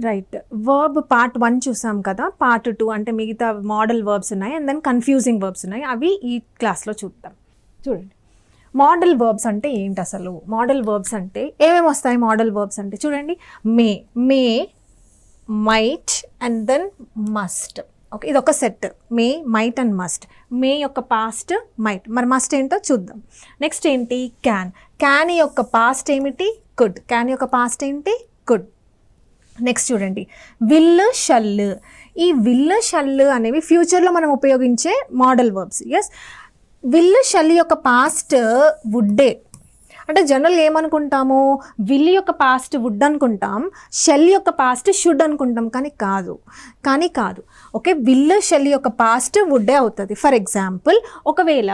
Right. Verb part 1 చూసాం కదా, part 2 అంటే మిగతా మోడల్ వర్బ్స్ ఉన్నాయి అండ్ దెన్ కన్ఫ్యూజింగ్ వర్బ్స్ ఉన్నాయి, అవి ఈ క్లాస్లో చూద్దాం. చూడండి, మోడల్ వర్బ్స్ అంటే ఏంటి అసలు? మోడల్ వర్బ్స్ అంటే ఏమేమి వస్తాయి? మోడల్ వర్బ్స్ అంటే చూడండి, may, might and then must. Okay, ఇది ఒక set, may, might and must. May యొక్క పాస్ట్ మైట్, మరి మస్ట్ ఏంటో చూద్దాం. నెక్స్ట్ ఏంటి? క్యాన్ యొక్క పాస్ట్ ఏమిటి? కుడ్. క్యాన్ యొక్క పాస్ట్ ఏంటి? కుడ్. నెక్స్ట్ చూడండి, విల్, షల్. ఈ విల్, షల్ అనేవి ఫ్యూచర్లో మనం ఉపయోగించే modal verbs. Yes, will, shall యొక్క పాస్ట్ వుడ్డే. అంటే జనరల్గా ఏమనుకుంటాము, విల్ యొక్క పాస్ట్ వుడ్ అనుకుంటాం, షెల్ యొక్క పాస్ట్ షుడ్ అనుకుంటాం, కానీ కాదు. ఓకే, విల్, షెల్ యొక్క పాస్ట్ వుడ్డే అవుతుంది. ఫర్ ఎగ్జాంపుల్, ఒకవేళ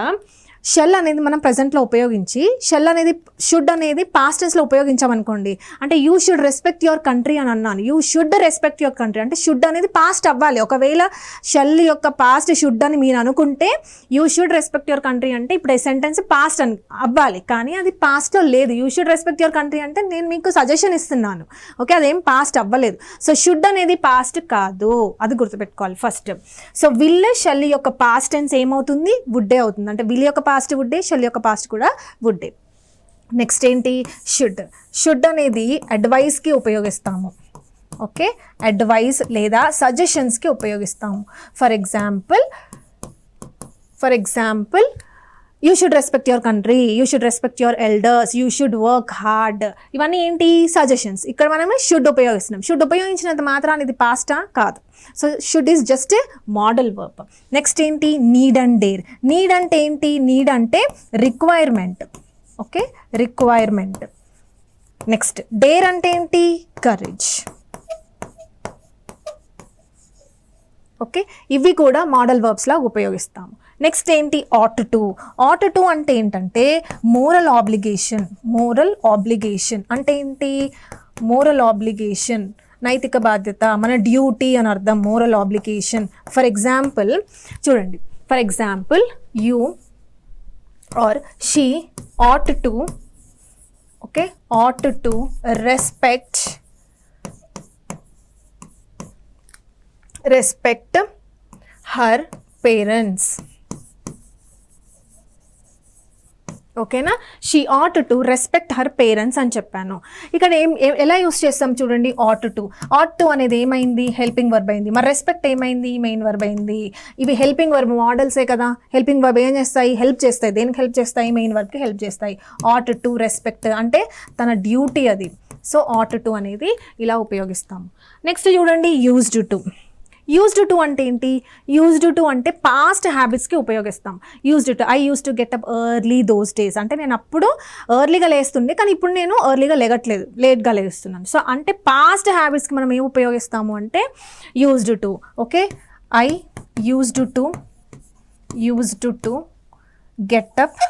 షెల్ అనేది మనం ప్రజెంట్లో ఉపయోగించి షెల్ అనేది షుడ్ అనేది పాస్ట్ టెన్స్లో ఉపయోగించామనుకోండి, అంటే you should respect your country అని అన్నాను. You should respect your country అంటే షుడ్ అనేది పాస్ట్ అవ్వాలి. ఒకవేళ షెల్ యొక్క పాస్ట్ షుడ్ అని మీరు అనుకుంటే you should respect your country అంటే ఇప్పుడు ఈ సెంటెన్స్ పాస్ట్ అని అవ్వాలి, కానీ అది పాస్ట్లో లేదు. You should respect your country అంటే నేను మీకు సజెషన్ ఇస్తున్నాను. ఓకే, అదేం పాస్ట్ అవ్వలేదు. సో షుడ్ అనేది పాస్ట్ కాదు, అది గుర్తుపెట్టుకోవాలి ఫస్ట్. సో విల్, షెల్ యొక్క పాస్ట్ టెన్స్ ఏమవుతుంది? వుడ్డే అవుతుంది. అంటే విల్ యొక్క పాస్ట్ వుడ్డే, షెల్ యొక్క పాస్ట్ కూడా వుడ్డే. నెక్స్ట్ ఏంటి? షుడ్ అనేది అడ్వైస్కి ఉపయోగిస్తాము. ఓకే, అడ్వైస్ లేదా సజెషన్స్కి ఉపయోగిస్తాము. For example you should respect your country, you should respect your elders, you should work hard. ఇవన్నీ ఏంటి? సజెషన్స్. ఇక్కడ మనమే షుడ్ ఉపయోగిస్తున్నాం. షుడ్ ఉపయోగించినంత మాత్రాన్ని ఇది పాస్టా? కాదు. So should is just a modal verb. Next ఏంటి? Need and dare. నీడ్ అంటే ఏంటి? నీడ్ అంటే requirement. Okay, requirement. Next dare అంటే ఏంటి? కరేజ్. ఓకే, ఇవి కూడా మోడల్ వర్బ్స్ లాగా ఉపయోగిస్తాము. నెక్స్ట్ ఏంటి? Ought to. ఆట్ టు అంటే ఏంటంటే మోరల్ ఆబ్లిగేషన్. మోరల్ ఆబ్లిగేషన్ అంటే ఏంటి? మోరల్ ఆబ్లిగేషన్, నైతిక బాధ్యత, మన డ్యూటీ అని అర్థం. Moral obligation. ఫర్ ఎగ్జాంపుల్ చూడండి, for example you are she ought to, okay, ought to respect her parents. ఓకేనా? She ought to respect her parents అని చెప్పాను. ఇక్కడ ఎలా యూస్ చేస్తాం చూడండి, ఆట్ టు అనేది ఏమైంది? హెల్పింగ్ వర్బ్ అయింది. మరి రెస్పెక్ట్ ఏమైంది? మెయిన్ వర్బ్ అయింది. ఇవి హెల్పింగ్ వర్బ్ మోడల్సే కదా. హెల్పింగ్ వర్బ్ ఏం చేస్తాయి? హెల్ప్ చేస్తాయి. దేనికి హెల్ప్ చేస్తాయి? మెయిన్ వర్బ్కి హెల్ప్ చేస్తాయి. ఆట్ టు రెస్పెక్ట్ అంటే తన డ్యూటీ అది. సో ఆట్ టు అనేది ఇలా ఉపయోగిస్తాము. నెక్స్ట్ చూడండి, యూజ్డ్ టు. యూజ్డ్ టు అంటే ఏంటి? యూజ్డ్ టు అంటే పాస్ట్ హ్యాబిట్స్కి ఉపయోగిస్తాం. Used to, I use to get up early those days. అంటే నేను అప్పుడు ఎర్లీగా లేస్తుండే, కానీ ఇప్పుడు నేను ఎర్లీగా లేగట్లేదు, లేట్గా లేస్తున్నాను. సో అంటే పాస్ట్ హ్యాబిట్స్కి మనం ఏం ఉపయోగిస్తాము అంటే used to. Okay, I used to get up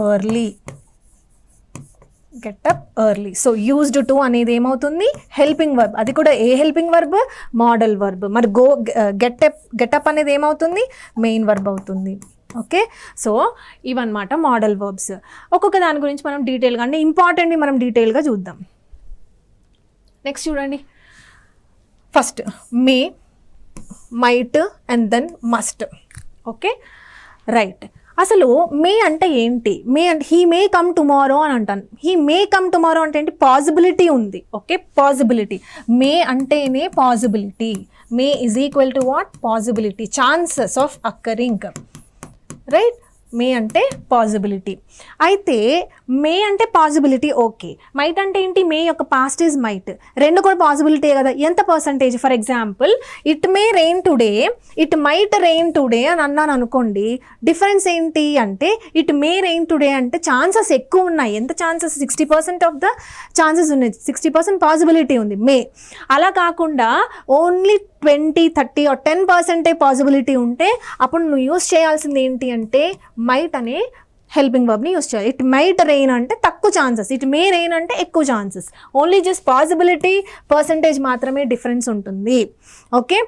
early. So used to అనేది ఏమవుతుంది? Helping verb. అది కూడా ఏ హెల్పింగ్ వర్బ్? Model verb. మరి గెటప్ అనేది ఏమవుతుంది? మెయిన్ వర్బ్ అవుతుంది. ఓకే, సో ఇవన్నమాట మోడల్ వర్బ్స్. ఒక్కొక్క దాని గురించి మనం డీటెయిల్గా, అంటే ఇంపార్టెంట్ని మనం డీటెయిల్గా చూద్దాం. నెక్స్ట్ చూడండి, first may, might and then must. Okay, right. అసలు మే అంటే ఏంటి? మే అంటే హీ మే కమ్ టుమారో అని అంటాను. హీ మే కమ్ టుమారో అంటే ఏంటి? పాసిబిలిటీ ఉంది. Okay, possibility. మే అంటేనే possibility. May is equal to what? Possibility, chances of occurring. Right, may అంటే పాసిబిలిటీ. అయితే మే అంటే పాసిబిలిటీ, ఓకే. మైట్ అంటే ఏంటి? మే యొక్క పాస్ట్ ఈజ్ మైట్. రెండు కూడా పాసిబిలిటీ కదా. ఎంత percentage? For example it may rain today, it might rain today అని అన్నాను అనుకోండి. డిఫరెన్స్ ఏంటి అంటే ఇట్ మే రెయిన్ టుడే అంటే ఛాన్సెస్ ఎక్కువ ఉన్నాయి. ఎంత ఛాన్సెస్? 60% ఆఫ్ ద ఛాన్సెస్ ఉన్నాయి. 60% పాసిబిలిటీ ఉంది మే. అలా కాకుండా ఓన్లీ 20, 30 or 10% పాసిబిలిటీ ఉంటే అప్పుడు నువ్వు యూస్ చేయాల్సింది ఏంటి అంటే మైట్ అనే హెల్పింగ్ వర్బ్ని యూస్ చేయాలి. ఇట్ మైట్ రెయిన్ అంటే తక్కువ ఛాన్సెస్, ఇట్ మే రెయిన్ అంటే ఎక్కువ chances. Only just possibility percentage మాత్రమే డిఫరెన్స్ ఉంటుంది. ఓకే,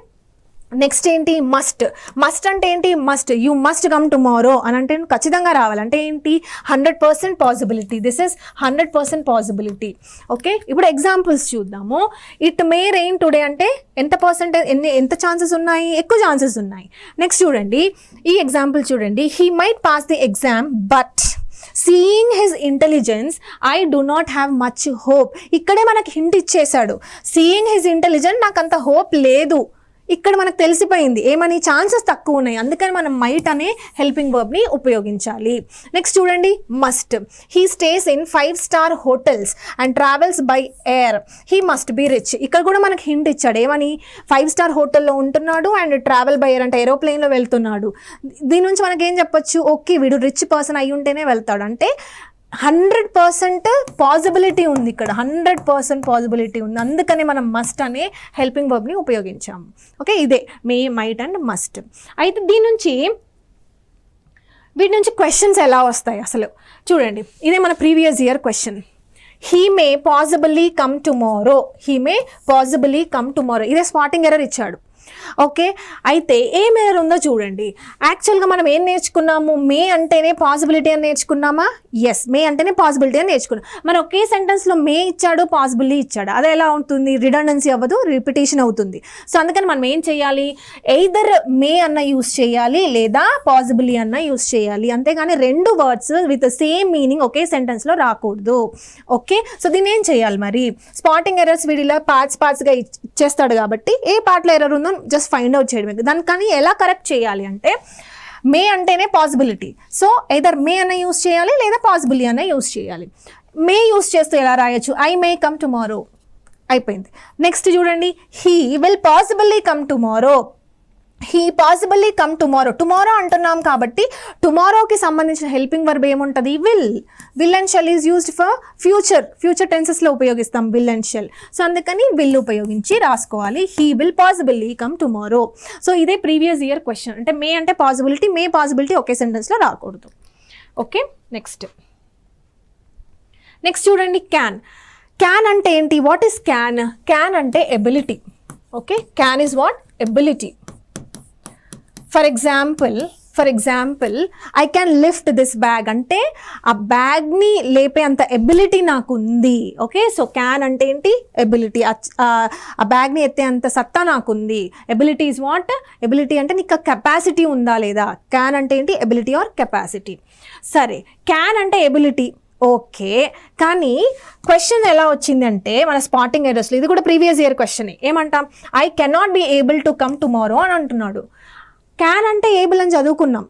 నెక్స్ట్ ఏంటి మస్ట్. మస్ట్ అంటే ఏంటి? Must, you must come tomorrow అని అంటే ఖచ్చితంగా రావాలంటే ఏంటి? 100% possibility. This is 100% possibility. Okay, ఇప్పుడు ఎగ్జాంపుల్స్ చూద్దాము. ఇట్ మే రెయిన్ టుడే అంటే ఎంత పర్సెంటేజ్, ఎంత ఛాన్సెస్ ఉన్నాయి? ఎక్కువ ఛాన్సెస్ ఉన్నాయి. నెక్స్ట్ చూడండి, ఈ ఎగ్జాంపుల్ చూడండి. He might pass the exam but seeing his intelligence I do not have much hope. ఇక్కడే మనకి హింట్ ఇచ్చేశాడు. సీయింగ్ హిజ్ ఇంటెలిజెన్స్ నాకు అంత హోప్ లేదు. ఇక్కడ మనకు తెలిసిపోయింది ఏమని? ఛాన్సెస్ తక్కువ ఉన్నాయి, అందుకని మనం మైట్ అనే హెల్పింగ్ వర్బ్ని ఉపయోగించాలి. నెక్స్ట్ చూడండి, must. He stays in 5-star hotels and travels by air. He must be rich. ఇక్కడ కూడా మనకు హింట్ ఇచ్చాడు ఏమని? 5-star హోటల్లో ఉంటున్నాడు అండ్ ట్రావెల్ బై ఎయిర్ అంటే ఏరోప్లేన్లో వెళ్తున్నాడు. దీని నుంచి మనకేం చెప్పొచ్చు? ఓకే, వీడు రిచ్ పర్సన్ అయి ఉంటేనే వెళ్తాడు అంటే 100% పాసిబిలిటీ ఉంది ఇక్కడ. 100% పాసిబిలిటీ ఉంది, అందుకని మనం మస్ట్ అనే హెల్పింగ్ వర్బ్ని ఉపయోగించాము. ఓకే, ఇదే మే, మైట్ అండ్ మస్ట్. అయితే వీటి నుంచి క్వశ్చన్స్ ఎలా వస్తాయి అసలు చూడండి. ఇదే మన previous year question. He may possibly come tomorrow. He may possibly come tomorrow. ఇదే స్పాటింగ్ ఎర్రర్ ఇచ్చాడు. ఓకే, అయితే ఏం ఎర్రర్ ఉందో చూడండి. యాక్చువల్గా మనం ఏం నేర్చుకున్నాము? మే అంటేనే పాసిబిలిటీ అని నేర్చుకున్నామా? ఎస్, మే అంటేనే పాసిబిలిటీ అని నేర్చుకున్నాం. మరి ఒకే సెంటెన్స్లో మే ఇచ్చాడు, పాసిబిలిటీ ఇచ్చాడు, అది ఎలా ఉంటుంది? రిడెండెన్సీ అవ్వదు, రిపిటేషన్ అవుతుంది. సో అందుకని మనం ఏం చేయాలి? ఎయిదర్ మే అన్న యూస్ చేయాలి లేదా పాసిబిలిటీ అన్న యూస్ చేయాలి, అంతేగాని రెండు వర్డ్స్ విత్ సేమ్ మీనింగ్ ఒకే సెంటెన్స్లో రాకూడదు. ఓకే, సో దీన్ని ఏం చేయాలి మరి? స్పాటింగ్ ఎర్రర్స్ వీడిలో పార్ట్స్గా ఇచ్చేస్తాడు కాబట్టి ఏ పార్ట్లో ఎర్రర్ ఉందో జస్ట్ ఫైండ్ అవుట్ చేయడమే. దాన్ని కానీ ఎలా కరెక్ట్ చేయాలి అంటే మే అంటేనే పాసిబిలిటీ, సో ఎదర్ మే అన్న యూస్ చేయాలి లేదా పాసిబిలిటీ అన్న యూస్ చేయాలి. మే యూస్ చేస్తూ ఎలా రాయొచ్చు? ఐ మే కమ్ టుమారో, అయిపోయింది. నెక్స్ట్ చూడండి, he will possibly come tomorrow. He possibly come tomorrow. Tomorrow అంటున్నాం కాబట్టి టుమారోకి సంబంధించిన హెల్పింగ్ వర్బ్ ఏముంటుంది? Will. Will and shall is used for future టెన్సెస్లో ఉపయోగిస్తాం విల్ అండ్ షెల్. సో అందుకని విల్ ఉపయోగించి రాసుకోవాలి. He will possibly come tomorrow. So ఇదే ప్రీవియస్ ఇయర్ క్వశ్చన్. అంటే మే అంటే పాసిబిలిటీ, మే పాసిబిలిటీ ఒకే సెంటెన్స్లో రాకూడదు. ఓకే, నెక్స్ట్ చూడండి, క్యాన్. క్యాన్ అంటే ఏంటి? What is can? క్యాన్ అంటే ability. Okay, can is what? Ability. For example I can lift this bag అంటే ఆ బ్యాగ్ని లేపే అంత ఎబిలిటీ నాకు ఉంది. ఓకే, సో క్యాన్ అంటే ఏంటి? ఎబిలిటీ. ఆ బ్యాగ్ని ఎత్తే అంత సత్తా నాకు ఉంది. Ability is what? ఎబిలిటీ అంటే నీకు కెపాసిటీ ఉందా లేదా? క్యాన్ అంటే ఏంటి? Ability or capacity. సరే, క్యాన్ అంటే ఎబిలిటీ, ఓకే, కానీ క్వశ్చన్ ఎలా వచ్చిందంటే మన స్పాటింగ్ ఎర్రర్స్లో, ఇది కూడా ప్రీవియస్ ఇయర్ క్వశ్చన్. ఏమంటాం? I cannot be able to come tomorrow అని అంటున్నాడు. క్యాన్ అంటే ఏబుల్ అని చదువుకున్నాం,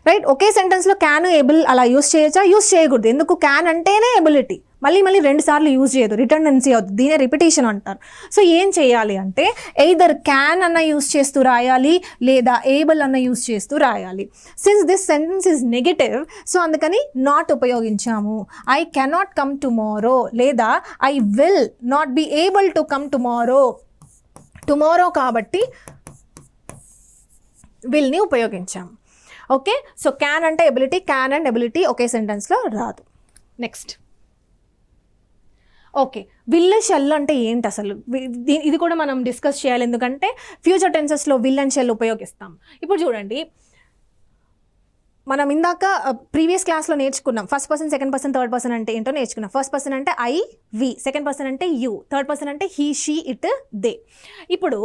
రైట్? ఒకే సెంటెన్స్లో క్యాన్, ఏబుల్ అలా యూస్ చేయొచ్చా? యూస్ చేయకూడదు. ఎందుకు? క్యాన్ అంటేనే ఎబిలిటీ, మళ్ళీ 2 సార్లు యూజ్ చేయదు, రిటర్డెన్సీ అవుతుంది, దీనే రిపిటేషన్ అంటారు. సో ఏం చేయాలి అంటే ఎయిదర్ క్యాన్ అన్న యూస్ చేస్తూ రాయాలి లేదా ఏబుల్ అన్న యూస్ చేస్తూ రాయాలి. Since this sentence is negative, so అందుకని నాట్ ఉపయోగించాము. ఐ కెనాట్ కమ్ టుమారో లేదా I will not be able to come tomorrow కాబట్టి విల్ని ఉపయోగించాము. ఓకే, సో క్యాన్ అంటే ఎబిలిటీ, క్యాన్ అండ్ ఎబిలిటీ ఒకే సెంటెన్స్లో రాదు. నెక్స్ట్, ఓకే, విల్ షెల్ అంటే ఏంటి అసలు? ఇది కూడా మనం డిస్కస్ చేయాలి, ఎందుకంటే ఫ్యూచర్ టెన్సెస్లో విల్ అండ్ షెల్ ఉపయోగిస్తాం. ఇప్పుడు చూడండి, మనం ఇందాక ప్రీవియస్ క్లాస్లో నేర్చుకున్నాం first person, second person, third person అంటే ఏంటో నేర్చుకున్నాం. ఫస్ట్ పర్సన్ అంటే ఐ, వి, సెకండ్ పర్సన్ అంటే యూ, థర్డ్ పర్సన్ అంటే హీ, షీ, ఇట్, దే. ఇప్పుడు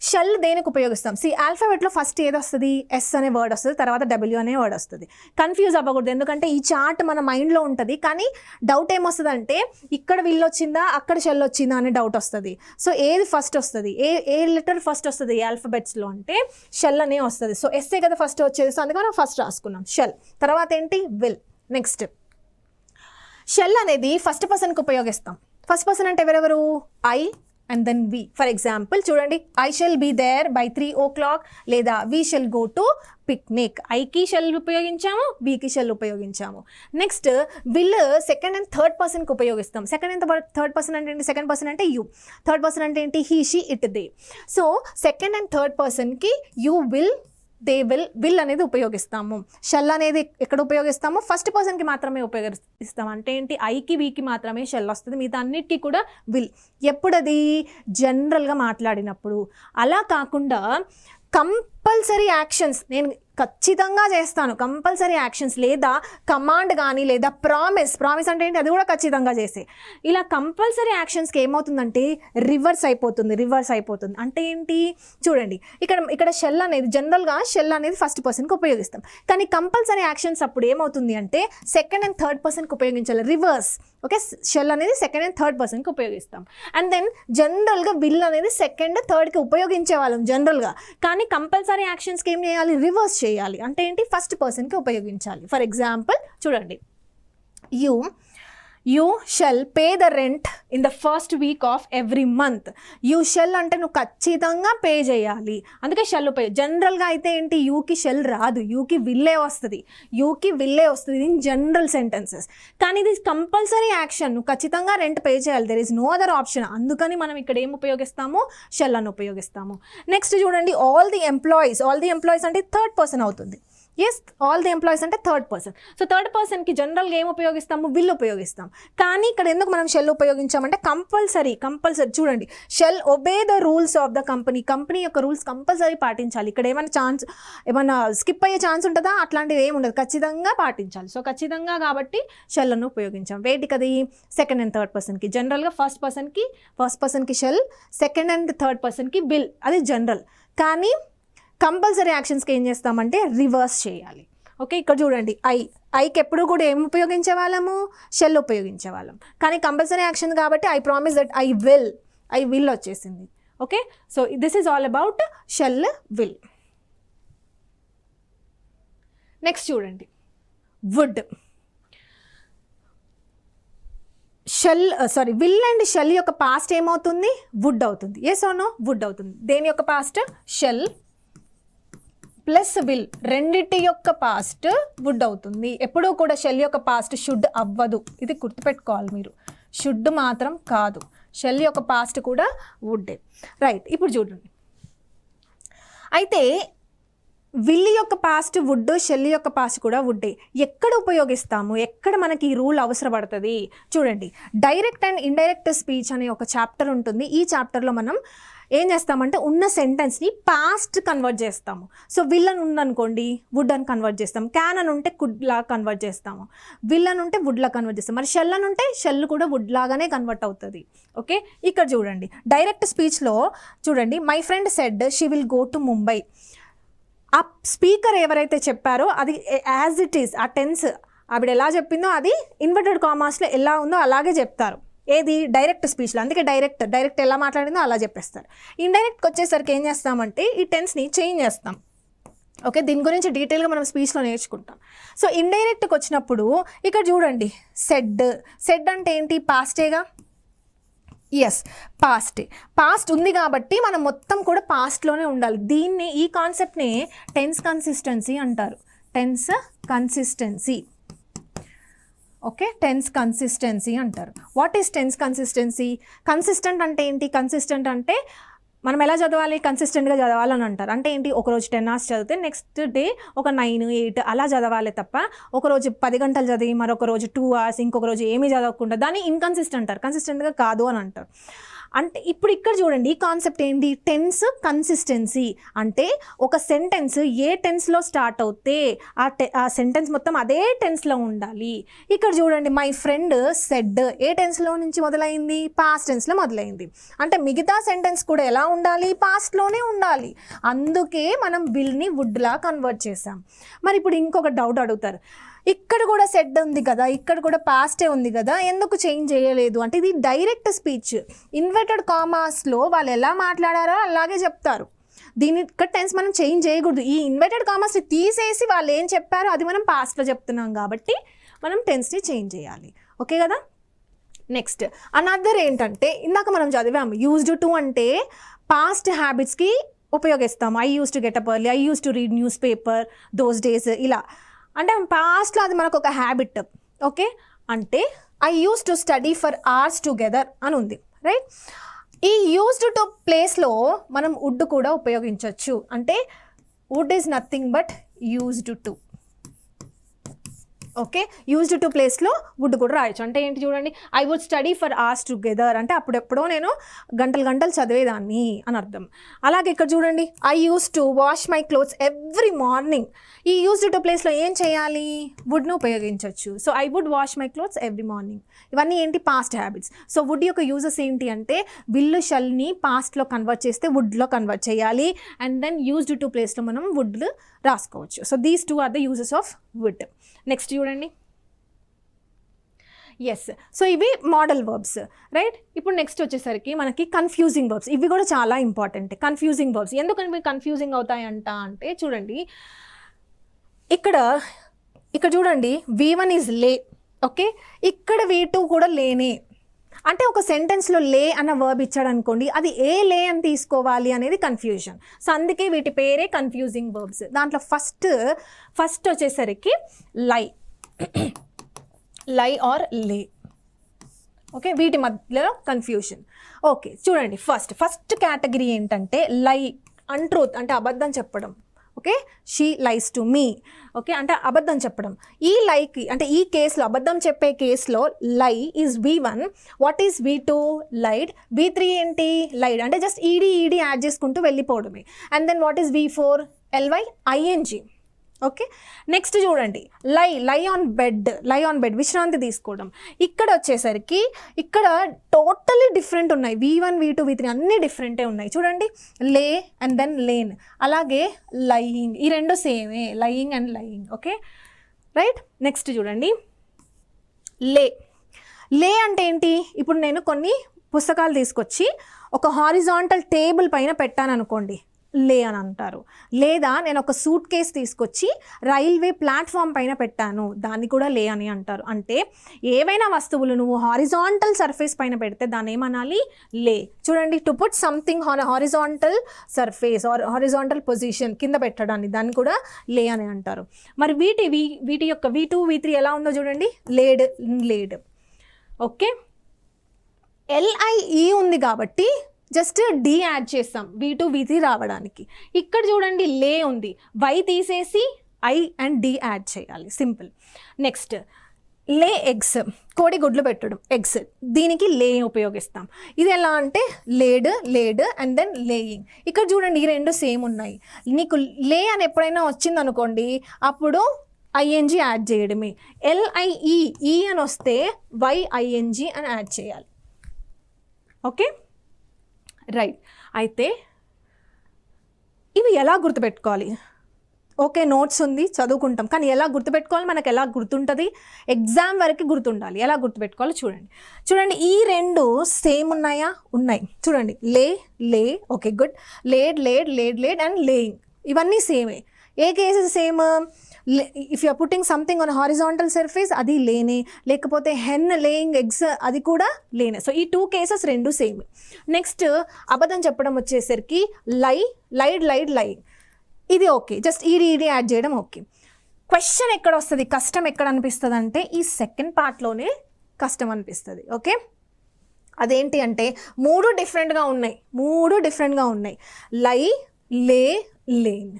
షెల్ దేనికి ఉపయోగిస్తాం? ఆల్ఫాబెట్లో ఫస్ట్ ఏది వస్తుంది? ఎస్ అనే వర్డ్ వస్తుంది, తర్వాత డబ్ల్యూ అనే వర్డ్ వస్తుంది. కన్ఫ్యూజ్ అవ్వకూడదు, ఎందుకంటే ఈ చార్ట్ మన మైండ్లో ఉంటుంది, కానీ డౌట్ ఏమొస్తుంది అంటే ఇక్కడ విల్ వచ్చిందా అక్కడ షెల్ వచ్చిందా అనే డౌట్ వస్తుంది. సో ఏది ఫస్ట్ వస్తుంది? ఏ లెటర్ ఫస్ట్ వస్తుంది ఆల్ఫాబెట్స్లో అంటే షెల్ అనే వస్తుంది. సో ఎస్ఏ కదా ఫస్ట్ వచ్చేది, సో అందుకని మనం ఫస్ట్ రాసుకున్నాం షెల్. తర్వాత ఏంటి? విల్. నెక్స్ట్, షెల్ అనేది ఫస్ట్ పర్సన్కి ఉపయోగిస్తాం. ఫస్ట్ పర్సన్ అంటే ఎవరెవరు? I and then we. For example చూడండి, I shall be there by 3 o'clock లేదా we shall go to picnic. ఐకి షెల్ ఉపయోగించాము, వీకి షెల్ ఉపయోగించాము. Next, will second and third పర్సన్కి ఉపయోగిస్తాం. సెకండ్ అండ్ థర్డ్ పర్సన్ అంటే ఏంటి? సెకండ్ పర్సన్ అంటే యూ, థర్డ్ పర్సన్ అంటే ఏంటి? He, she, it, they. So second and third పర్సన్కి యూ, విల్, దే, విల్ అనేది ఉపయోగిస్తాము. షెల్ అనేది ఎక్కడ ఉపయోగిస్తాము? ఫస్ట్ పర్సన్కి మాత్రమే ఉపయోగిస్తాము. అంటే ఏంటి? ఐకి, వీకి మాత్రమే షెల్ వస్తుంది, మిగతా అన్నిటికీ కూడా విల్. ఎప్పుడది? జనరల్గా మాట్లాడినప్పుడు. అలా కాకుండా కంపల్సరీ యాక్షన్స్ నేను ఖచ్చితంగా చేస్తాను, కంపల్సరీ యాక్షన్స్ లేదా కమాండ్ కానీ లేదా ప్రామిస్ అంటే ఏంటి, అది కూడా ఖచ్చితంగా చేసే. ఇలా కంపల్సరీ యాక్షన్స్కి ఏమవుతుందంటే రివర్స్ అయిపోతుంది. అంటే ఏంటి చూడండి, ఇక్కడ షెల్ అనేది జనరల్గా షెల్ అనేది ఫస్ట్ పర్సన్కి ఉపయోగిస్తాం, కానీ కంపల్సరీ యాక్షన్స్ అప్పుడు ఏమవుతుంది అంటే సెకండ్ అండ్ థర్డ్ పర్సన్కి ఉపయోగించాలి, రివర్స్. ఓకే, షెల్ అనేది సెకండ్ అండ్ థర్డ్ పర్సన్కి ఉపయోగిస్తాం. అండ్ దెన్ జనరల్గా విల్ అనేది సెకండ్ థర్డ్కి ఉపయోగించే వాళ్ళం జనరల్గా, కానీ కంపల్సరీ యాక్షన్స్కి ఏం చేయాలి, రివర్స్ చేయాలి. అంటే ఏంటి, ఫస్ట్ పర్సన్కి ఉపయోగించాలి. ఫర్ ఎగ్జాంపుల్ చూడండి, you shall pay the rent in the first week off every month. You shall అంటే నువ్వు ఖచ్చితంగా పే చేయాలి, అందుకే షెల్ ఉపయోగ. జనరల్గా అయితే ఏంటి, యూకి షెల్ రాదు, యూకి విల్లే వస్తుంది ఇన్ జనరల్ సెంటెన్సెస్. కానీ ఇది కంపల్సరీ యాక్షన్, నువ్వు ఖచ్చితంగా రెంట్ పే చేయాలి, there is no other option. అందుకని మనం ఇక్కడ ఏం ఉపయోగిస్తాము, షెల్ అని ఉపయోగిస్తాము. నెక్స్ట్ చూడండి, ఆల్ ది ఎంప్లాయీస్ అంటే థర్డ్ పర్సన్ అవుతుంది. ఎస్, ఆల్ ది ఎంప్లాయీస్ అంటే థర్డ్ పర్సన్. సో థర్డ్ పర్సన్కి జనరల్గా ఏం ఉపయోగిస్తాము, విల్ ఉపయోగిస్తాం. కానీ ఇక్కడ ఎందుకు మనం షెల్ ఉపయోగించామంటే కంపల్సరీ చూడండి, shall obey the rules of the company యొక్క రూల్స్ కంపల్సరీ పాటించాలి. ఇక్కడ ఏమైనా స్కిప్ అయ్యే ఛాన్స్ ఉంటుందా, అట్లాంటివి ఏమి ఉండదు, ఖచ్చితంగా పాటించాలి. సో ఖచ్చితంగా కాబట్టి షెల్ అని ఉపయోగించాం. వేటికి అది, సెకండ్ అండ్ థర్డ్ పర్సన్కి. జనరల్గా ఫస్ట్ పర్సన్కి షెల్, సెకండ్ అండ్ థర్డ్ పర్సన్కి విల్, అది జనరల్. కానీ కంపల్సరీ యాక్షన్స్కి ఏం చేస్తామంటే రివర్స్ చేయాలి. ఓకే, ఇక్కడ చూడండి, ఐకి ఎప్పుడు కూడా ఏం ఉపయోగించే వాళ్ళము, షెల్ ఉపయోగించే వాళ్ళం. కానీ కంపల్సరీ యాక్షన్ కాబట్టి I promise that I will వచ్చేసింది. Okay, so this is all about shall, will. Next చూడండి, వుడ్. విల్ అండ్ షెల్ యొక్క పాస్ట్ ఏమవుతుంది, వుడ్ అవుతుంది. ఎస్ ఆర్ నో, వుడ్ అవుతుంది. దేని యొక్క పాస్ట్, షెల్ ప్లస్ విల్, రెండిటి యొక్క పాస్ట్ వుడ్ అవుతుంది. ఎప్పుడూ కూడా షెల్ యొక్క పాస్ట్ షుడ్ అవ్వదు, ఇది గుర్తుపెట్టుకోవాలి మీరు. షుడ్ మాత్రం కాదు, షెల్ యొక్క పాస్ట్ కూడా వుడ్డే. రైట్, ఇప్పుడు చూడండి, అయితే విల్ యొక్క పాస్ట్ వుడ్, షెల్ యొక్క పాస్ట్ కూడా వుడ్డే. ఎక్కడ ఉపయోగిస్తాము, ఎక్కడ మనకి ఈ రూల్ అవసరపడుతుంది చూడండి. డైరెక్ట్ అండ్ ఇండైరెక్ట్ స్పీచ్ అనే ఒక చాప్టర్ ఉంటుంది. ఈ చాప్టర్లో మనం ఏం చేస్తామంటే ఉన్న సెంటెన్స్ని పాస్ట్ కన్వర్ట్ చేస్తాము. సో విల్ అని ఉందనుకోండి, వుడ్ అని కన్వర్ట్ చేస్తాం. క్యాన్ అని ఉంటే కుడ్ లా కన్వర్ట్ చేస్తాము. విల్ అని ఉంటే వుడ్ లా కన్వర్ట్ చేస్తాం. మరి షెల్ అని ఉంటే షెల్ కూడా వుడ్ లాగానే కన్వర్ట్ అవుతుంది. ఓకే, ఇక్కడ చూడండి, డైరెక్ట్ స్పీచ్లో చూడండి, my friend said she will go to Mumbai. ఆ స్పీకర్ ఎవరైతే చెప్పారో అది యాజ్ ఇట్ ఈస్, ఆ టెన్స్ ఆవిడ ఎలా చెప్పిందో అది ఇన్వర్టెడ్ కామాస్లో ఎలా ఉందో అలాగే చెప్తారు. ఏది, డైరెక్ట్ స్పీచ్లో. అందుకే డైరెక్ట్ ఎలా మాట్లాడిందో అలా చెప్పేస్తారు. ఇండైరెక్ట్కి వచ్చేసరికి ఏం చేస్తామంటే ఈ టెన్స్ని చేంజ్ చేస్తాం. ఓకే, దీని గురించి డీటెయిల్గా మనం స్పీచ్లో నేర్చుకుంటాం. సో ఇండైరెక్ట్కి వచ్చినప్పుడు ఇక్కడ చూడండి, సెడ్ అంటే ఏంటి, పాస్టేగా. ఎస్, పాస్ట్ ఉంది కాబట్టి మనం మొత్తం కూడా పాస్ట్లోనే ఉండాలి. ఈ కాన్సెప్ట్ని టెన్స్ కన్సిస్టెన్సీ అంటారు. ఓకే, టెన్స్ కన్సిస్టెన్సీ అంటారు. What is tense consistency? Consistent అంటే ఏంటి, కన్సిస్టెంట్ అంటే మనం ఎలా చదవాలి, కన్సిస్టెంట్గా చదవాలని అంటారు. అంటే ఏంటి, ఒకరోజు 10 hours చదివితే నెక్స్ట్ డే ఒక 9, 8 అలా చదవాలి తప్ప ఒకరోజు 10 గంటలు చదివి మరొక రోజు 2 hours ఇంకొక రోజు ఏమీ చదవకుండా దాన్ని ఇన్కన్సిస్టెంట్ అంటారు, కన్సిస్టెంట్గా కాదు అని అంటారు. అంటే ఇప్పుడు ఇక్కడ చూడండి, ఈ కాన్సెప్ట్ ఏంటి, టెన్స్ కన్సిస్టెన్సీ. అంటే ఒక సెంటెన్స్ ఏ టెన్స్లో స్టార్ట్ అవుతే ఆ సెంటెన్స్ మొత్తం అదే టెన్స్లో ఉండాలి. ఇక్కడ చూడండి, మై ఫ్రెండ్ సెడ్ ఏ టెన్స్లో నుంచి మొదలైంది, పాస్ట్ టెన్స్లో మొదలైంది. అంటే మిగతా సెంటెన్స్ కూడా ఎలా ఉండాలి, పాస్ట్లోనే ఉండాలి. అందుకే మనం విల్ని వుడ్లా కన్వర్ట్ చేసాం. మరి ఇప్పుడు ఇంకొక డౌట్ అడుగుతారు, ఇక్కడ కూడా సెడ్ ఉంది కదా, ఇక్కడ కూడా పాస్టే ఉంది కదా, ఎందుకు చేంజ్ చేయలేదు అంటే ఇది డైరెక్ట్ స్పీచ్. ఇన్వర్టెడ్ కామాస్లో వాళ్ళు ఎలా మాట్లాడారో అలాగే చెప్తారు. దీని ఇక్కడ టెన్స్ మనం చేంజ్ చేయకూడదు. ఈ ఇన్వర్టెడ్ కామాస్ని తీసేసి వాళ్ళు ఏం చెప్పారో అది మనం పాస్ట్లో చెప్తున్నాం కాబట్టి మనం టెన్స్ని చేంజ్ చేయాలి. ఓకే కదా. నెక్స్ట్ అనదర్ ఏంటంటే, ఇందాక మనం చదివాము యూజ్డ్ టు అంటే పాస్ట్ హ్యాబిట్స్కి ఉపయోగిస్తాము. I use to get up early, I use to read news paper those days, ఇలా. అంటే పాస్ట్లో అది మనకు ఒక హ్యాబిట్. ఓకే, అంటే I use to study for hours together అని ఉంది, రైట్. ఈ యూస్డ్ టు ప్లేస్లో మనం వుడ్ కూడా ఉపయోగించవచ్చు. అంటే would is nothing but used to. Okay, used to ప్లేస్లో వుడ్ కూడా రాయొచ్చు. అంటే ఏంటి చూడండి, I would study for hours together అంటే అప్పుడెప్పుడో నేను గంటలు చదివేదాన్ని అని అర్థం. అలాగే ఇక్కడ చూడండి, I use to wash my clothes every morning. ఈ యూజ్డ్ టు ప్లేస్లో ఏం చేయాలి, వుడ్ను ఉపయోగించవచ్చు. So I would wash my clothes every morning. ఇవన్నీ ఏంటి, పాస్ట్ హ్యాబిట్స్. సో వుడ్ యొక్క యూజెస్ ఏంటి అంటే విల్ షల్ని పాస్ట్లో కన్వర్ట్ చేస్తే వుడ్లో కన్వర్ట్ చేయాలి, అండ్ దెన్ యూజ్డ్ టు ప్లేస్లో మనం వుడ్ రాసుకోవచ్చు. So these two are the uses of would. Next చూడండి, ఎస్, సో ఇవి మోడల్ వర్బ్స్, రైట్. ఇప్పుడు నెక్స్ట్ వచ్చేసరికి మనకి కన్ఫ్యూజింగ్ వర్బ్స్. ఇవి కూడా చాలా ఇంపార్టెంట్. కన్ఫ్యూజింగ్ వర్బ్స్ ఎందుకని ఇవి కన్ఫ్యూజింగ్ అవుతాయంట అంటే చూడండి, ఇక్కడ చూడండి, V1 ఈజ్ లే, ఓకే, ఇక్కడ V2 కూడా లేనే. అంటే ఒక సెంటెన్స్లో లే అన్న వర్బ్ ఇచ్చాడు అనుకోండి, అది ఏ లే అని తీసుకోవాలి అనేది కన్ఫ్యూజన్. సో అందుకే వీటి పేరే కన్ఫ్యూజింగ్ వర్బ్స్. దాంట్లో ఫస్ట్ వచ్చేసరికి లై ఆర్ లే, ఓకే, వీటి మధ్యలో కన్ఫ్యూజన్. ఓకే, చూడండి, ఫస్ట్ కేటగిరీ ఏంటంటే లై, అన్ట్రూత్ అంటే అబద్ధం చెప్పడం. Okay, she lies to me, okay, అంటే అబద్ధం చెప్పడం. ఈ లైకి అంటే ఈ కేసులో అబద్ధం చెప్పే కేసులో లై is V1, what is V2 లైడ్, V3 ఏంటి లైడ్ అంటే జస్ట్ ఈడీ యాడ్ చేసుకుంటూ వెళ్ళిపోవడమే. And then what is V4 LYING. Okay, next చూడండి, లై ఆన్ బెడ్ విశ్రాంతి తీసుకోవడం. ఇక్కడ వచ్చేసరికి ఇక్కడ టోటలీ డిఫరెంట్ ఉన్నాయి. V1 V2 V3 అన్నీ డిఫరెంటే ఉన్నాయి. చూడండి, లే అండ్ దెన్ లేన్, అలాగే లయింగ్, ఈ రెండు సేమే, lying and lying. Okay, right. Next చూడండి, లే అంటే ఏంటి, ఇప్పుడు నేను కొన్ని పుస్తకాలు తీసుకొచ్చి ఒక హారిజాంటల్ టేబుల్ పైన పెట్టాను అనుకోండి, లే అని అంటారు. లేదా నేను ఒక సూట్ కేస్ తీసుకొచ్చి రైల్వే ప్లాట్ఫామ్ పైన పెట్టాను, దాన్ని కూడా లే అని అంటారు. అంటే ఏవైనా వస్తువులు నువ్వు హారిజాంటల్ సర్ఫేస్ పైన పెడితే దాన్ని ఏమనాలి, లే. చూడండి, to put something on horizontal surface or horizontal position, కింద పెట్టడాన్ని, దాన్ని కూడా లే అని అంటారు. మరి వీటి యొక్క V2 V3 ఎలా ఉందో చూడండి, లేడ్. ఓకే, LIE ఉంది కాబట్టి జస్ట్ డి యాడ్ చేస్తాం V2 V3 రావడానికి. ఇక్కడ చూడండి, లే ఉంది, వై తీసేసి I అండ్ D యాడ్ చేయాలి, సింపుల్. నెక్స్ట్ లే ఎగ్స్, కోడి గుడ్లు పెట్టడం, ఎగ్స్, దీనికి లే ఉపయోగిస్తాం. ఇది ఎలా అంటే లేడ్ అండ్ దెన్ లేయింగ్. ఇక్కడ చూడండి, ఈ రెండు సేమ్ ఉన్నాయి. నీకు లే అని ఎప్పుడైనా వచ్చింది అనుకోండి, అప్పుడు ING యాడ్ చేయడమే. LIE అని వస్తే YING అని యాడ్ చేయాలి. Okay, right. అయితే ఇవి ఎలా గుర్తుపెట్టుకోవాలి? ఓకే, నోట్స్ ఉంది, చదువుకుంటాం, కానీ ఎలా గుర్తుపెట్టుకోవాలి, మనకు ఎలా గుర్తుంటుంది, ఎగ్జామ్ వరకు గుర్తుండాలి. ఎలా గుర్తుపెట్టుకోవాలో చూడండి, ఈ రెండు సేమ్ ఉన్నాయా, ఉన్నాయి. చూడండి, lay, okay, good. Laid and laying, ఇవన్నీ సేమే. ఏ cases same, if you are putting something on horizontal surface అది లేనే, లేకపోతే హెన్ లేయింగ్ ఎగ్స్ అది కూడా లేనే. సో ఈ 2 కేసెస్ రెండు సేమ్. నెక్స్ట్ అబద్ధం చెప్పడం వచ్చేసరికి లైడ్ లయింగ్, ఇది ఓకే, జస్ట్ ఈడీ యాడ్ చేయడం ఓకే. క్వశ్చన్ ఎక్కడ వస్తుంది, కష్టం ఎక్కడ అనిపిస్తుంది అంటే ఈ సెకండ్ పార్ట్లోనే కష్టం అనిపిస్తుంది. ఓకే, అదేంటి అంటే మూడు డిఫరెంట్గా ఉన్నాయి. లేన్,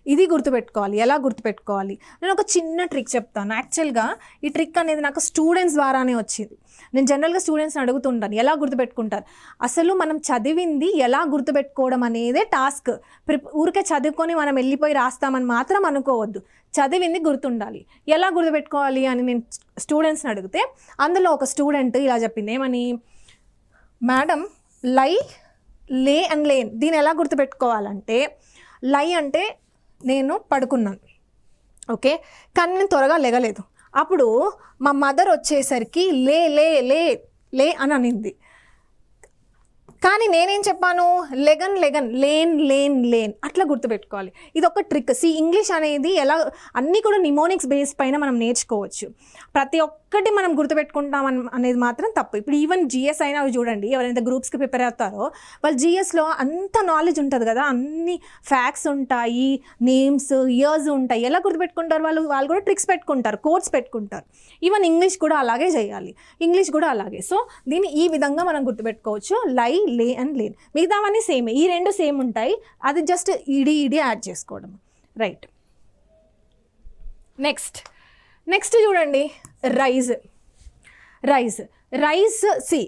ఇది గుర్తుపెట్టుకోవాలి. ఎలా గుర్తుపెట్టుకోవాలి, నేను ఒక చిన్న ట్రిక్ చెప్తాను. యాక్చువల్గా ఈ ట్రిక్ అనేది నాకు స్టూడెంట్స్ ద్వారానే వచ్చింది. నేను జనరల్గా స్టూడెంట్స్ని అడుగుతుంటాను, ఎలా గుర్తుపెట్టుకుంటారు. అసలు మనం చదివింది ఎలా గుర్తుపెట్టుకోవడం అనేదే టాస్క్. ఊరికే చదువుకొని మనం వెళ్ళిపోయి రాస్తామని మాత్రం అనుకోవద్దు. చదివింది గుర్తుండాలి. ఎలా గుర్తుపెట్టుకోవాలి అని నేను స్టూడెంట్స్ని అడిగితే అందులో ఒక స్టూడెంట్ ఇలా చెప్పింది, ఏమని, మేడం లే అండ్ లేన్, దీన్ని ఎలా గుర్తుపెట్టుకోవాలంటే, లై అంటే నేను పడుకున్నాను, ఓకే, కానీ నేను త్వరగా లెగలేదు. అప్పుడు మా మదర్ వచ్చేసరికి లే అని అనింది. కానీ నేనేం చెప్పాను, లెగన్ లేన్, అట్లా గుర్తుపెట్టుకోవాలి. ఇది ఒక ట్రిక్. ఇంగ్లీష్ అనేది ఎలా అన్నీ కూడా నిమోనిక్స్ బేస్ పైన మనం నేర్చుకోవచ్చు. ప్రతి ఒక్కటి మనం గుర్తుపెట్టుకుంటాం అనేది మాత్రం తప్పు. ఇప్పుడు ఈవెన్ GS అయినా చూడండి, ఎవరైతే గ్రూప్స్కి ప్రిపేర్ అవుతారో వాళ్ళు GSలో అంత నాలెడ్జ్ ఉంటుంది కదా, అన్ని ఫ్యాక్ట్స్ ఉంటాయి, నేమ్స్, ఇయర్స్ ఉంటాయి. ఎలా గుర్తుపెట్టుకుంటారు వాళ్ళు కూడా ట్రిక్స్ పెట్టుకుంటారు, కోడ్స్ పెట్టుకుంటారు. ఈవెన్ ఇంగ్లీష్ కూడా అలాగే చేయాలి, సో దీన్ని ఈ విధంగా మనం గుర్తుపెట్టుకోవచ్చు, లే అండ్ లేన్. మిగతావన్నీ సేమ్, ఈ రెండు సేమ్ ఉంటాయి, అది జస్ట్ ఈడీ యాడ్ చేసుకోవడం, రైట్. నెక్స్ట్ నెక్స్ట్ చూడండి రైజ్. రైజ్ రైజ్ సి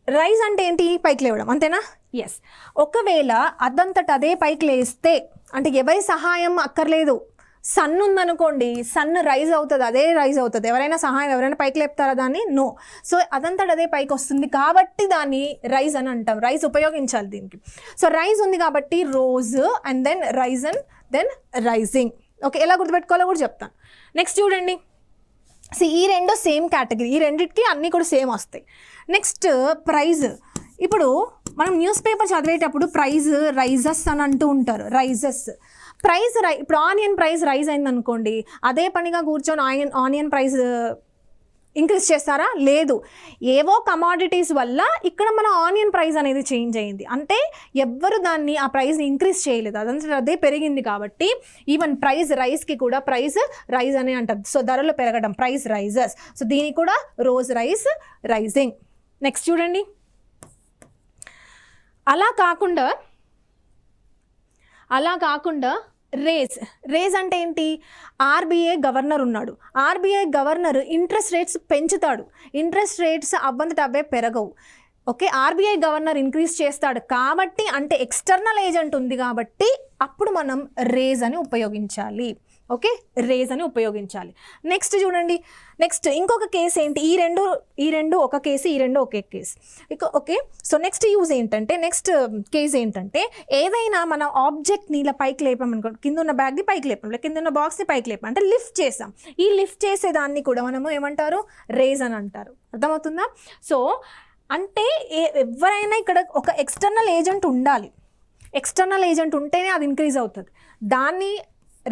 రైజ్ అంటే ఏంటి? పైకి లేవడం, అంతేనా? ఎస్. ఒకవేళ అదంతట అదే పైకి లేస్తే అంటే ఎవరి సహాయం అక్కర్లేదు, సన్ ఉందనుకోండి, సన్ రైజ్ అవుతుంది, అదే రైజ్ అవుతుంది. ఎవరైనా సహాయం, ఎవరైనా పైకి లేపుతారా దాన్ని? నో. సో అదంతట అదే పైకి వస్తుంది కాబట్టి దాన్ని రైజ్ అని అంటాం. రైజ్ ఉపయోగించాలి దీనికి. సో రైజ్ ఉంది కాబట్టి rose and then rise and then rising. Okay, ఎలా గుర్తుపెట్టుకోవాలో కూడా చెప్తాను. నెక్స్ట్ చూడండి, ఈ రెండు సేమ్ కేటగిరీ, ఈ రెండింటికి అన్నీ కూడా సేమ్ వస్తాయి. Next prize. ఇప్పుడు మనం న్యూస్ పేపర్ చదివేటప్పుడు ప్రైజ్ రైజెస్ అని అంటూ ఉంటారు. రైజెస్ ప్రైజ్ ఇప్పుడు ఆనియన్ ప్రైస్ రైజ్ అయింది అనుకోండి, అదే పనిగా కూర్చొని ఆనియన్ ప్రైస్ ఇంక్రీజ్ చేస్తారా? లేదు. ఏవో కమాడిటీస్ వల్ల ఇక్కడ మన ఆనియన్ ప్రైస్ అనేది చేంజ్ అయింది. అంటే ఎవ్వరు దాన్ని ఆ ప్రైస్ని ఇంక్రీజ్ చేయలేదు, అదంతా అదే పెరిగింది. కాబట్టి ఈవెన్ ప్రైస్ రైస్కి కూడా ప్రైస్ రైజ్ అని అంటారు. సో ధరలు పెరగడం, ప్రైస్ రైజెస్. సో దీనికి కూడా రోజ్ రైస్ రైజింగ్. నెక్స్ట్ చూడండి, అలా కాకుండా రేజ్ అంటే ఏంటి? ఆర్బీఐ గవర్నర్ ఉన్నాడు, ఆర్బీఐ గవర్నర్ ఇంట్రెస్ట్ రేట్స్ పెంచుతాడు, ఇంట్రెస్ట్ రేట్స్ అవ్వంతట అవే పెరగవు. ఓకే, ఆర్బీఐ గవర్నర్ ఇంక్రీజ్ చేస్తాడు కాబట్టి, అంటే ఎక్స్టర్నల్ ఏజెంట్ ఉంది కాబట్టి అప్పుడు మనం రేజ్ అని ఉపయోగించాలి. ఓకే, రేజ్ అని ఉపయోగించాలి. నెక్స్ట్ చూడండి, నెక్స్ట్ ఇంకొక కేసు ఏంటి? ఈ రెండు ఒక కేసు, ఈ రెండు ఒకే case. Okay, so next use ఏంటంటే, నెక్స్ట్ కేసు ఏంటంటే, ఏదైనా మన ఆబ్జెక్ట్ని ఇలా పైకి లేపామనుకో, కింద ఉన్న బ్యాగ్ని పైకి లేపాం, కింద ఉన్న బాక్స్ని పైకి లేపాం, అంటే లిఫ్ట్ చేసాం. ఈ లిఫ్ట్ చేసేదాన్ని కూడా మనము ఏమంటారు? రేజ్ అని అంటారు. అర్థమవుతుందా? సో అంటే ఎవరైనా ఇక్కడ ఒక ఎక్స్టర్నల్ ఏజెంట్ ఉండాలి, ఎక్స్టర్నల్ ఏజెంట్ ఉంటేనే అది ఇంక్రీజ్ అవుతుంది, దాన్ని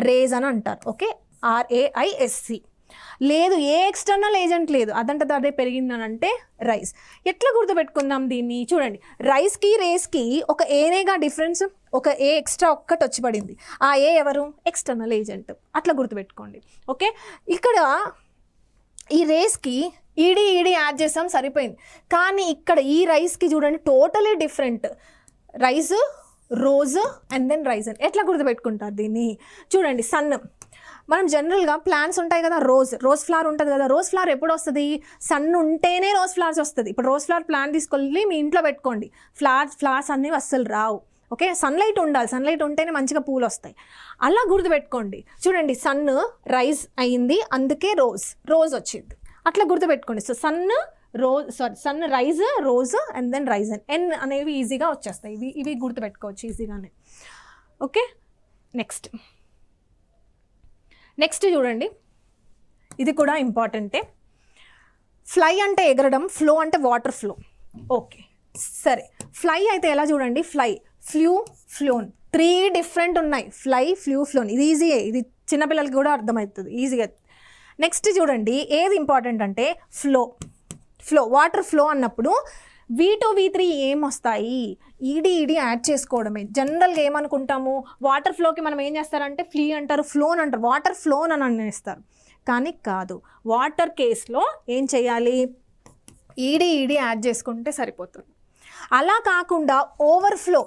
రేజ్ అని అంటారు. Okay, RAISC. లేదు, ఏ ఎక్స్టర్నల్ ఏజెంట్ లేదు, అదంటే అదే పెరిగిందని అంటే రైస్. ఎట్లా గుర్తుపెట్టుకుందాం దీన్ని? చూడండి, రైస్కి రేస్కి ఒక ఏనేగా డిఫరెన్స్, ఒక ఏ ఎక్స్ట్రా ఒక్కటి వచ్చి పడింది. ఆ ఏ ఎవరు? External agent. అట్లా గుర్తుపెట్టుకోండి. ఓకే, ఇక్కడ ఈ రేస్కి ఈడీ యాడ్ చేసాం, సరిపోయింది. కానీ ఇక్కడ ఈ రైస్కి చూడండి totally different. Rice, rose and then risen. ఎట్లా గుర్తుపెట్టుకుంటారు దీన్ని? చూడండి, సన్. మనం జనరల్గా ప్లాంట్స్ ఉంటాయి కదా, రోజ్ ఫ్లవర్ ఉంటుంది కదా, రోజ్ ఫ్లవర్ ఎప్పుడు వస్తుంది? సన్ ఉంటేనే రోజ్ ఫ్లవర్స్ వస్తుంది. ఇప్పుడు రోజ్ ఫ్లవర్ ప్లాంట్ తీసుకెళ్ళి మీ ఇంట్లో పెట్టుకోండి, ఫ్లవర్స్ అనేవి అస్సలు రావు. ఓకే, సన్లైట్ ఉండాలి, సన్లైట్ ఉంటేనే మంచిగా పూలు వస్తాయి. అలా గుర్తుపెట్టుకోండి. చూడండి, సన్ రైజ్ అయింది, అందుకే రోజ్ వచ్చింది. అట్లా గుర్తుపెట్టుకోండి. So sun rise, rose and then risen. N అనేవి ఈజీగా వచ్చేస్తాయి, ఇవి గుర్తుపెట్టుకోవచ్చు ఈజీగానే. ఓకే, నెక్స్ట్ చూడండి, ఇది కూడా ఇంపార్టెంటే. ఫ్లై అంటే ఎగరడం, ఫ్లో అంటే వాటర్ ఫ్లో. ఓకే, సరే, ఫ్లై అయితే ఎలా చూడండి? ఫ్లోన్ 3 డిఫరెంట్ ఉన్నాయి. Fly, flown. ఇది ఈజీయే, ఇది చిన్నపిల్లలకి కూడా అర్థమవుతుంది ఈజీగా. నెక్స్ట్ చూడండి, ఏది ఇంపార్టెంట్ అంటే ఫ్లో, వాటర్ ఫ్లో అన్నప్పుడు V2 V3 ఏం వస్తాయి? ఈడీ యాడ్ చేసుకోవడమే. జనరల్గా ఏమనుకుంటాము, వాటర్ ఫ్లోకి మనం ఏం చేస్తారంటే ఫ్లీ అంటారు, ఫ్లోన్ అంటారు, వాటర్ ఫ్లోన్ అని అనేస్తారు. కానీ కాదు, వాటర్ కేసులో ఏం చేయాలి? ఈడీ యాడ్ చేసుకుంటే సరిపోతుంది. అలా కాకుండా ఓవర్ఫ్లో.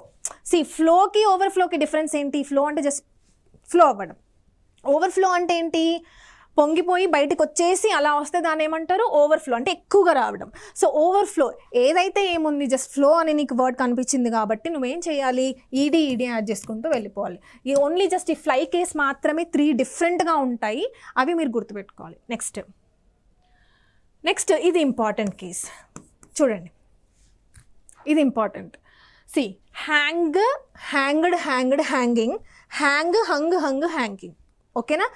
ఫ్లోకి ఓవర్ఫ్లోకి డిఫరెన్స్ ఏంటి? ఫ్లో అంటే జస్ట్ ఫ్లో అవ్వడం, ఓవర్ఫ్లో అంటే ఏంటి? పొంగిపోయి బయటకు వచ్చేసి అలా వస్తే దాన్ని ఏమంటారు? ఓవర్ఫ్లో, అంటే ఎక్కువగా రావడం. సో ఓవర్ఫ్లో ఏదైతే ఏముంది, జస్ట్ ఫ్లో అని నీకు వర్డ్ కనిపించింది కాబట్టి నువ్వేం చేయాలి? ఈడీ యాడ్ చేసుకుంటూ వెళ్ళిపోవాలి. ఈ ఓన్లీ జస్ట్ ఈ ఫ్లై కేస్ మాత్రమే 3 డిఫరెంట్గా ఉంటాయి, అవి మీరు గుర్తుపెట్టుకోవాలి. నెక్స్ట్ ఇది ఇంపార్టెంట్ కేస్ చూడండి, ఇది ఇంపార్టెంట్. Hanged, hanging, hanging. ఓకేనా?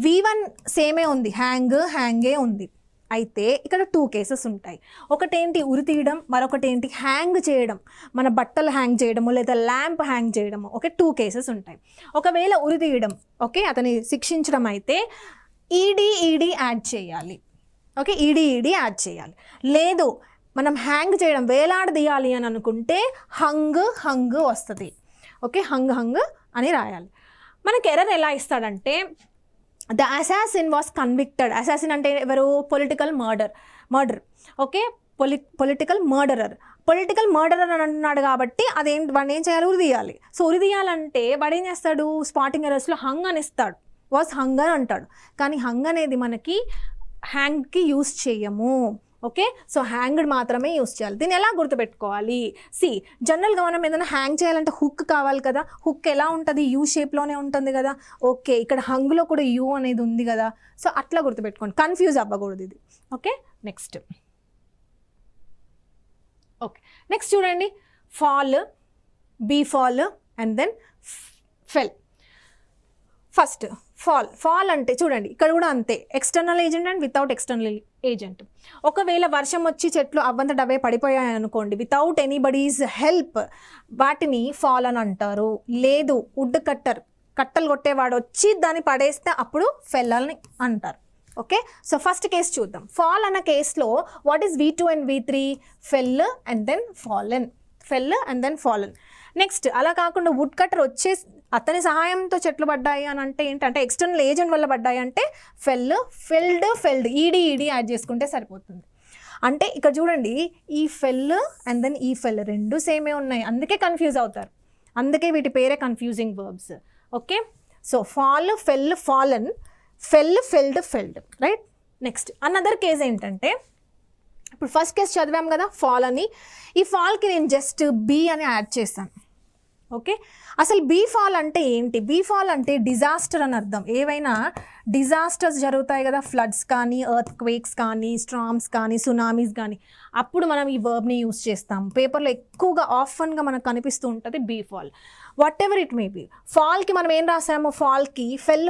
V1 సేమే ఉంది, హ్యాంగే ఉంది. అయితే ఇక్కడ 2 కేసెస్ ఉంటాయి. ఒకటేంటి ఉరి తీయడం, మరొకటి ఏంటి హ్యాంగ్ చేయడం, మన బట్టలు హ్యాంగ్ చేయడము లేదా ల్యాంప్ హ్యాంగ్ చేయడము. ఓకే, 2 కేసెస్ ఉంటాయి. ఒకవేళ ఉరి తీయడం, ఓకే, అతని శిక్షించడం అయితే ఈడీ యాడ్ చేయాలి. ఓకే, ఈడీ యాడ్ చేయాలి. లేదు, మనం హ్యాంగ్ చేయడం, వేలాడదీయాలి అని అనుకుంటే హంగ్ వస్తుంది. ఓకే, హంగ్ అని రాయాలి. మనకి ఎర్రర్ ఎలా ఇస్తాడంటే, the assassin was convicted. Assassin అంటే ఎవరు? Political murder. Okay, political murderer అని అంటున్నాడు కాబట్టి వాడిని ఏం చేయాలి? ఉరి తీయాలి. సో ఉరి తీయాలంటే వాడు ఏం చేస్తాడు? స్పాటింగ్ ఎర్రర్స్లో హంగ్ అని ఇస్తాడు. వాజ్ హంగ్ అని అంటాడు, కానీ హంగ్ అనేది మనకి హ్యాంగ్కి యూస్ చేయము. ఓకే, సో హ్యాంగ్డ్ మాత్రమే యూస్ చేయాలి. దీన్ని ఎలా గుర్తుపెట్టుకోవాలి? సి, జనరల్గా మనం ఏదైనా హ్యాంగ్ చేయాలంటే హుక్ కావాలి కదా. హుక్ ఎలా ఉంటుంది? యూ షేప్లోనే ఉంటుంది కదా. ఓకే, ఇక్కడ హంగ్లో కూడా యూ అనేది ఉంది కదా. సో అట్లా గుర్తుపెట్టుకోండి, కన్ఫ్యూజ్ అవ్వకూడదు ఇది. ఓకే, నెక్స్ట్ చూడండి, fall, be fall and then fell. First fall అంటే చూడండి, ఇక్కడ కూడా అంతే, external agent and without external agent. ఒకవేళ వర్షం వచ్చి చెట్లు అవ్వంతట అవే పడిపోయాయి అనుకోండి, వితౌట్ ఎనీబడీస్ హెల్ప్, వాటిని ఫాల్ అని అంటారు. లేదు, వుడ్ కట్టలు కొట్టేవాడు వచ్చి దాన్ని పడేస్తే అప్పుడు ఫెల్ అని అంటారు. ఓకే, సో ఫస్ట్ కేసు చూద్దాం. ఫాల్ అన్న కేసులో what is V2 and V3? Fell and then fallen, fell and then fallen. Next అలా కాకుండా వుడ్ కట్టర్ వచ్చే అతని సహాయంతో చెట్లు పడ్డాయి అని అంటే ఏంటంటే ఎక్స్టర్నల్ ఏజెంట్ వల్ల పడ్డాయి అంటే ఫెల్డ్ ఈడీ యాడ్ చేసుకుంటే సరిపోతుంది. అంటే ఇక్కడ చూడండి, ఈ ఫెల్ అండ్ దెన్ ఈ ఫెల్ రెండు సేమే ఉన్నాయి, అందుకే కన్ఫ్యూజ్ అవుతారు, అందుకే వీటి పేరే confusing verbs. Okay, so fall, fell, fallen, felled, right. Next another case ఏంటంటే, ఇప్పుడు ఫస్ట్ కేసు చదివాం కదా ఫాల్ అని, ఈ ఫాల్కి నేను జస్ట్ బీ అని యాడ్ చేస్తాను. ఓకే, అసలు బీ ఫాల్ అంటే ఏంటి? బీ ఫాల్ అంటే డిజాస్టర్ అని అర్థం. ఏవైనా డిజాస్టర్స్ జరుగుతాయి కదా, ఫ్లడ్స్ కానీ, ఎర్త్ క్వేక్స్ కానీ, స్ట్రామ్స్ కానీ, సునామీస్ కానీ, అప్పుడు మనం ఈ వర్బ్ని యూస్ చేస్తాం. పేపర్లో ఎక్కువగా ఆఫన్గా మనకు కనిపిస్తూ ఉంటుంది befall. Whatever it may be. ఫాల్కి మనం ఏం రాసాము? ఫాల్కి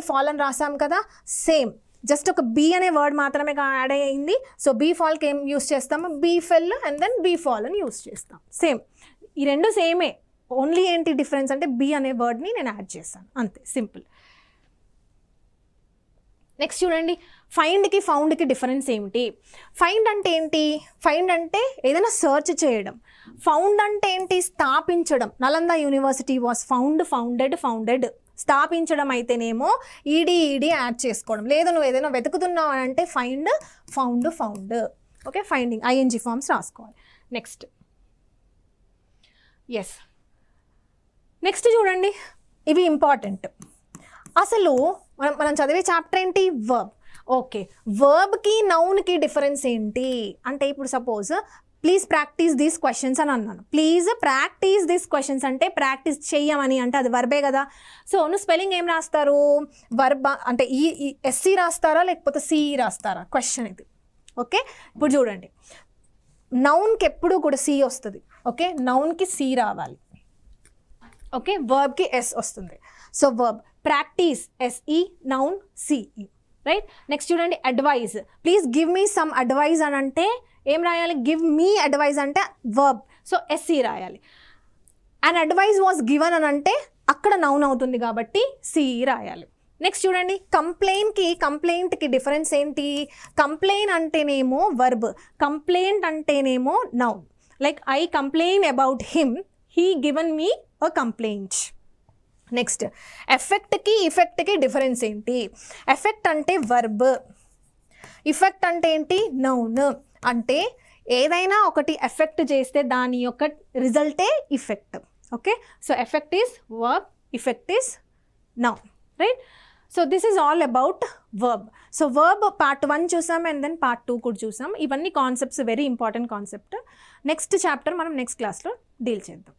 ఫాల్ అని రాసాం కదా, సేమ్ జస్ట్ ఒక బీ అనే వర్డ్ మాత్రమే యాడ్ అయ్యింది. సో బీ ఫాల్కి ఏం యూస్ చేస్తాము? Befell and then befall అని యూస్ చేస్తాం. సేమ్, ఈ రెండు సేమే, ఓన్లీ ఏంటి డిఫరెన్స్ అంటే బీ అనే వర్డ్ని నేను యాడ్ చేస్తాను, అంతే, సింపుల్. నెక్స్ట్ చూడండి, ఫైండ్కి ఫౌండ్కి డిఫరెన్స్ ఏమిటి? ఫైండ్ అంటే ఏంటి? ఫైండ్ అంటే ఏదైనా సర్చ్ చేయడం. ఫౌండ్ అంటే ఏంటి? స్థాపించడం. Nalanda university was founded. స్థాపించడం అయితేనేమో ఈడీ యాడ్ చేసుకోవడం. లేదు, నువ్వు ఏదైనా వెతుకుతున్నావు అంటే found. Okay, finding ING forms రాసుకోవాలి. నెక్స్ట్ చూడండి, ఇవి ఇంపార్టెంట్. అసలు మనం చదివే చాప్టర్ ఏంటి? వర్బ్. ఓకే, వర్బ్కి నౌన్కి డిఫరెన్స్ ఏంటి అంటే, ఇప్పుడు suppose please practice these questions అని అన్నాను. ప్లీజ్ ప్రాక్టీస్ దీస్ క్వశ్చన్స్ అంటే ప్రాక్టీస్ చెయ్యమని, అంటే అది వర్బే కదా. సో నువ్వు స్పెల్లింగ్ ఏం రాస్తారు? వర్బ్ అంటే ఈ ఎస్సీ రాస్తారా లేకపోతే సిఈ రాస్తారా? క్వశ్చన్ ఇది. ఓకే, ఇప్పుడు చూడండి, నౌన్కి ఎప్పుడు కూడా సి వస్తుంది. ఓకే, నౌన్కి సి రావాలి. ఓకే, వర్బ్కి ఎస్ వస్తుంది. So verb practise S E, noun C E, right. Next చూడండి, advise. Please give me some advice అని అంటే ఏం రాయాలి? గివ్ మీ అడ్వైజ్ అంటే వర్బ్, సో ఎస్ఈ రాయాలి. అండ్ అడ్వైజ్ వాజ్ గివన్ అని అంటే అక్కడ నౌన్ అవుతుంది కాబట్టి సిఈ రాయాలి. నెక్స్ట్ చూడండి, కంప్లైంట్కి డిఫరెన్స్ ఏంటి? కంప్లైన్ అంటేనేమో వర్బ్, కంప్లైంట్ అంటేనేమో noun. Like I complain about him, he given me a complaint. Next, ఇఫెక్ట్కి డిఫరెన్స్ ఏంటి? ఎఫెక్ట్ అంటే వర్బ్, ఇఫెక్ట్ అంటే ఏంటి? నౌన్. అంటే ఏదైనా ఒకటి ఎఫెక్ట్ చేస్తే దాని యొక్క రిజల్టే effect. Okay, so affect is verb, effect is noun, right. So this is all about verb. So verb part 1 చూసాం అండ్ దెన్ పార్ట్ 2 కూడా చూసాం. ఇవన్నీ concepts very important concept. Next chapter మనం నెక్స్ట్ క్లాస్లో డీల్ చేద్దాం.